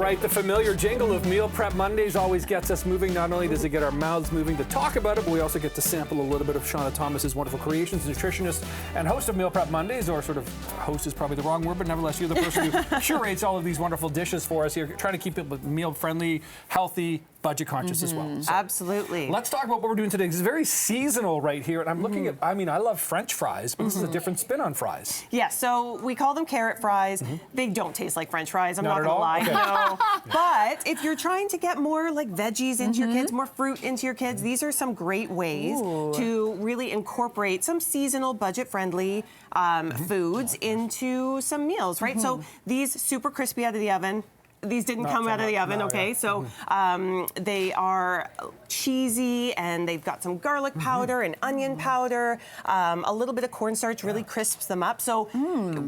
right, the familiar jingle of Meal Prep Mondays always gets us moving. Not only does it get our mouths moving to talk about it, but we also get to sample a little bit of Seanna Thomas's wonderful creations, nutritionist and host of Meal Prep Mondays, or sort of host is probably the wrong word, but nevertheless, you're the person who curates all of these wonderful dishes for us here, trying to keep it meal-friendly, healthy, budget-conscious as well. So absolutely. Let's talk about what we're doing today. It's very seasonal right here, and I'm looking at, I mean, I love French fries, but this is a different spin on fries. Yeah, so we call them carrot fries. They don't taste like French fries, I'm not at gonna all? lie. Okay. No. But if you're trying to get more like veggies into your kids, more fruit into your kids, these are some great ways to really incorporate some seasonal, budget-friendly foods into some meals, right? So these super crispy out of the oven. These didn't come out of the oven, okay? So they are cheesy, and they've got some garlic powder and onion powder. A little bit of cornstarch really crisps them up. So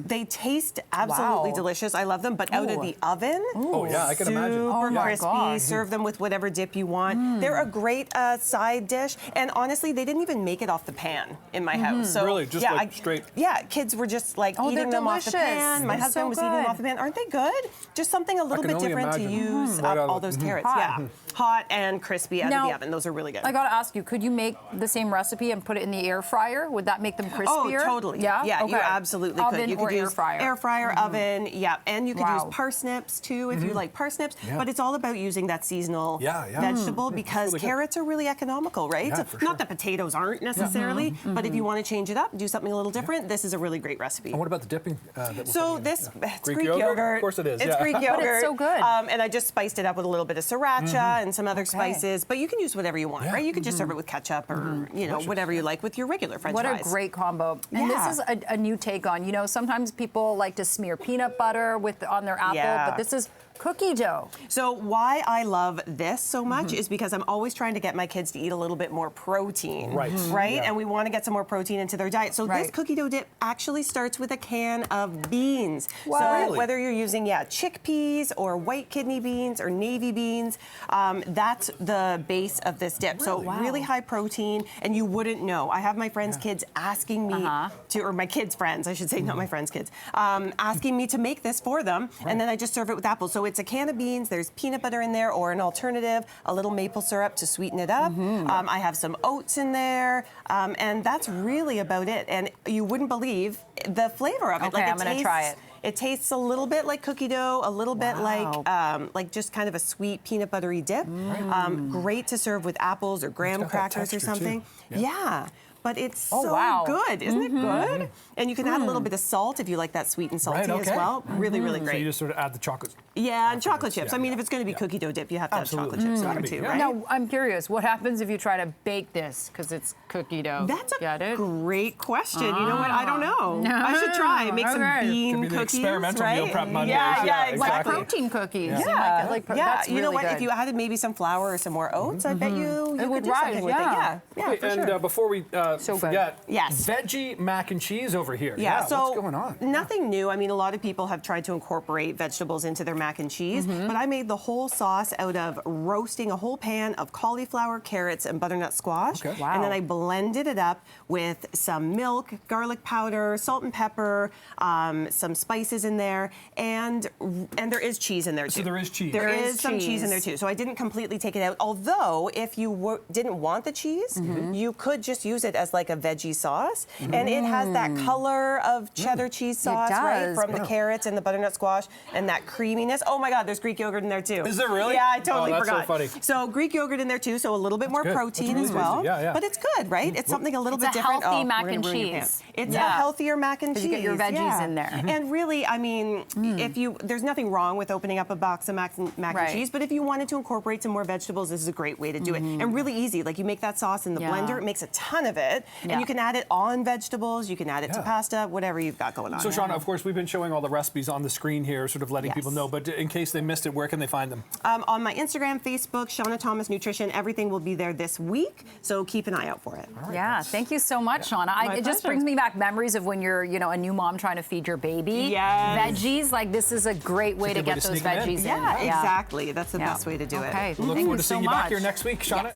they taste absolutely delicious. I love them, but out of the oven, oh yeah, I can imagine. Super crispy. Serve them with whatever dip you want. They're a great side dish, and honestly, they didn't even make it off the pan in my house. So really, just like straight. Yeah, kids were just like eating them off the pan. My husband was eating them off the pan. Aren't they good? Just something a little bit different to use up all those carrots. Yeah, hot and crispy out of the oven. Those are really good. I gotta ask you, could you make the same recipe and put it in the air fryer? Would that make them crispier? Oh, totally. Yeah, yeah, you absolutely could. You could use air fryer, oven. Yeah, and you could use parsnips too if you like parsnips. But it's all about using that seasonal vegetable because really carrots are really economical, right? Yeah, so not that potatoes aren't necessarily, but if you want to change it up, do something a little different, this is a really great recipe. And what about the dipping? So this, it's Greek yogurt. Of course it is. It's Greek yogurt. But it's so good. And I just spiced it up with a little bit of sriracha and some other spices. But you can use whatever you want, right? You could just serve it with ketchup or you know whatever you like with your regular French fries. What a great combo! And this is a new take on. You know, sometimes people like to smear peanut butter on their apple, but this is cookie dough. So why I love this so much is because I'm always trying to get my kids to eat a little bit more protein. Right? Yeah. And we want to get some more protein into their diet. So this cookie dough dip actually starts with a can of beans. Wow. So really? whether you're using chickpeas or white kidney beans or navy beans, that's the base of this dip. Really? So really high protein, and you wouldn't know. I have my friends' kids asking me to, or my kids' friends, I should say, not my friends' kids, asking me to make this for them, and then I just serve it with apples. So it's a can of beans, there's peanut butter in there, or an alternative, a little maple syrup to sweeten it up. I have some oats in there, and that's really about it. And you wouldn't believe the flavor of it. Okay, I'm gonna try it. It tastes a little bit like cookie dough, a little bit like just kind of a sweet peanut buttery dip. Great to serve with apples or graham crackers or something. Yeah. But it's so good. Isn't it good? And you can add a little bit of salt if you like that sweet and salty as well. Really, really great. So you just sort of add the chocolate. Yeah, and chocolate chips. I mean, if it's going to be cookie dough dip, you have to have chocolate chips in it too, right? Now, I'm curious, what happens if you try to bake this because it's cookie dough? That's a great question. You know what? I don't know. I should try. Make some bean cookies, experimental meal prep Mondays. Yeah, exactly. Like protein cookies. Yeah, that's you know really what? good. If you added maybe some flour or some more oats, I bet you would could do something with it. Yeah, for and sure. before we forget, yes, veggie mac and cheese over here. Yeah, so what's going on? Nothing new. I mean, a lot of people have tried to incorporate vegetables into their mac and cheese, but I made the whole sauce out of roasting a whole pan of cauliflower, carrots, and butternut squash. Okay. And then I blended it up with some milk, garlic powder, salt and pepper, some spices in there, and there is cheese in there too. So there is cheese. There is some cheese in there too. So I didn't completely take it out. Although, if you didn't want the cheese, you could just use it as like a veggie sauce, and it has that color of cheddar cheese sauce, right, from the carrots and the butternut squash, and that creaminess. Oh my God, there's Greek yogurt in there too. Is there really? Yeah, I totally that's forgot. So funny. So Greek yogurt in there too, so a little bit more protein as well. Yeah. But it's good, right? It's something a little bit different. It's a healthy mac and cheese. It's a healthier mac and cheese. You get your veggies in there. And really, I mean, there's nothing wrong with opening up a box of mac and cheese, but if you wanted to incorporate some more vegetables, this is a great way to do it. And really easy. Like you make that sauce in the blender, it makes a ton of it, and you can add it on vegetables, you can add it to pasta, whatever you've got going on. So Seanna, of course, we've been showing all the recipes on the screen here, sort of letting people know, but in case they missed it, where can they find them? On my Instagram, Facebook, Seanna Thomas Nutrition, everything will be there this week, so keep an eye out for it. Right, thank you so much, Seanna. It just brings me back memories of when you're, a new mom trying to feed your baby. Veggies, like this is a great way to get those veggies in. Yeah, exactly. That's the best way to do it. Okay, We look forward to seeing you back here next week, Seanna.